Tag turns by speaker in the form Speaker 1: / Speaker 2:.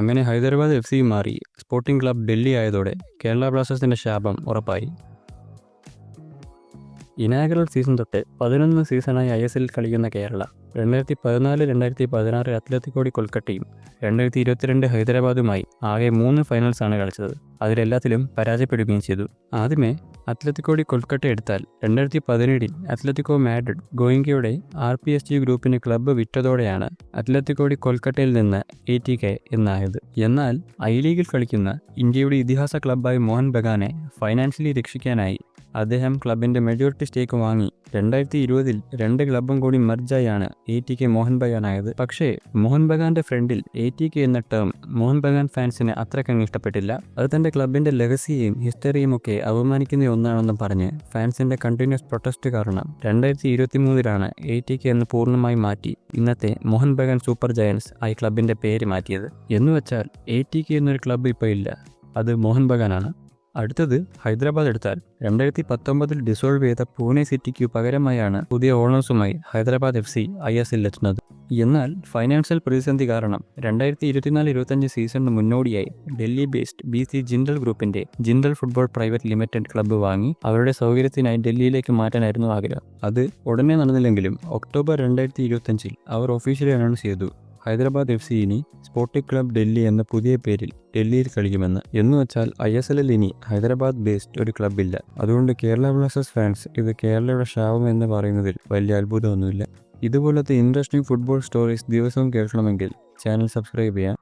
Speaker 1: അങ്ങനെ ഹൈദരാബാദ് FC മാറി sporting club Delhi ആയതോടെ Kerala ബ്ലാസ്റ്റേഴ്സിൻ്റെ ശാപം ഉറപ്പായി. ഇനാഗറൽ സീസൺ തൊട്ട് 11 സീസണായി ISL കളിക്കുന്ന കേരള 2014-2016 അത്ലറ്റിക്കോ ഡി കൊൽക്കട്ടയും 2022 ഹൈദരാബാദുമായി ആകെ 3 ഫൈനൽസാണ് കളിച്ചത്. അതിലെല്ലാത്തിലും പരാജയപ്പെടുകയും ചെയ്തു. ആദ്യമേ അത്ലറ്റിക്കോ ഡി കൊൽക്കട്ട എടുത്താൽ 2017 അത്ലറ്റിക്കോ മാഡ്രിഡ് ഗോയിങ്കയുടെ RPSG ഗ്രൂപ്പിന് ക്ലബ്ബ് വിറ്റതോടെയാണ് അത്ലറ്റിക്കോ ഡി കൊൽക്കട്ടയിൽ നിന്ന് ATK എന്നായത്. എന്നാൽ I-ലീഗിൽ കളിക്കുന്ന ഇന്ത്യയുടെ ഇതിഹാസ ക്ലബ്ബായ മോഹൻ ബഗാനെ ഫൈനാൻഷ്യലി രക്ഷിക്കാനായി അദ്ദേഹം ക്ലബിൻ്റെ മെജോറിറ്റി സ്റ്റേക്ക് വാങ്ങി 2020 2 ക്ലബ്ബും കൂടി മെർജായാണ് ATK മോഹൻ ബഗാനായത്. പക്ഷേ മോഹൻ ബഗാന്റെ ഫ്രണ്ടിൽ ATK എന്ന ടേം മോഹൻ ബഗാൻ ഫാൻസിന് അത്രക്കങ്ങ് ഇഷ്ടപ്പെട്ടില്ല. അത് തൻ്റെ ക്ലബിൻ്റെ ലെഗസിയും ഹിസ്റ്ററിയും ഒക്കെ അവമാനിക്കുന്ന ഒന്നാണെന്ന് പറഞ്ഞ് ഫാൻസിൻ്റെ കണ്ടിന്യൂസ് പ്രൊട്ടസ്റ്റ് കാരണം 2023 ATK എന്ന് പൂർണ്ണമായി മാറ്റി ഇന്നത്തെ മോഹൻ ബഗാൻ സൂപ്പർ ജയൻസ് ആയി ക്ലബിൻ്റെ പേര് മാറ്റിയത്. എന്നുവെച്ചാൽ ATK എന്നൊരു ക്ലബ്ബ് ഇപ്പോൾ ഇല്ല, അത് മോഹൻ ബഗാനാണ്. അടുത്തത് ഹൈദരാബാദ് എടുത്താൽ 2019 ഡിസോൾവ് ചെയ്ത പൂനെ സിറ്റിക്ക് പകരമായാണ് പുതിയ ഓണേഴ്സുമായി ഹൈദരാബാദ് FC ISL എത്തുന്നത്. എന്നാൽ ഫൈനാൻഷ്യൽ പ്രതിസന്ധി കാരണം 2024-25 സീസണിന് മുന്നോടിയായി ഡൽഹി ബേസ്ഡ് BC ജിൻഡൽ ഗ്രൂപ്പിന്റെ Jindal football private limited club വാങ്ങി അവരുടെ സൗകര്യത്തിനായി ഡൽഹിയിലേക്ക് മാറ്റാനായിരുന്നു ആഗ്രഹം. അത് ഉടനെ നടന്നില്ലെങ്കിലും ഒക്ടോബർ 2025 അവർ ഒഫീഷ്യലി അനൗൺസ് ചെയ്തു ഹൈദരാബാദ് FC ഇനി സ്പോർട്ടിംഗ് ക്ലബ് ഡൽഹി എന്ന പുതിയ പേരിൽ ഡൽഹിയിൽ കളിക്കുമെന്ന്. എന്നുവെച്ചാൽ ISL ഇനി ഹൈദരാബാദ് ബേസ്ഡ് ഒരു ക്ലബ്ബില്ല. അതുകൊണ്ട് കേരള ബ്ലാസ്റ്റേഴ്സ് ഫാൻസ് ഇത് കേരളയുടെ ശാപം എന്ന് പറയുന്നതിൽ വലിയ അത്ഭുതമൊന്നുമില്ല. ഇതുപോലത്തെ ഇൻട്രസ്റ്റിംഗ് ഫുട്ബോൾ സ്റ്റോറീസ് ദിവസവും കേൾക്കണമെങ്കിൽ ചാനൽ സബ്സ്ക്രൈബ് ചെയ്യാം.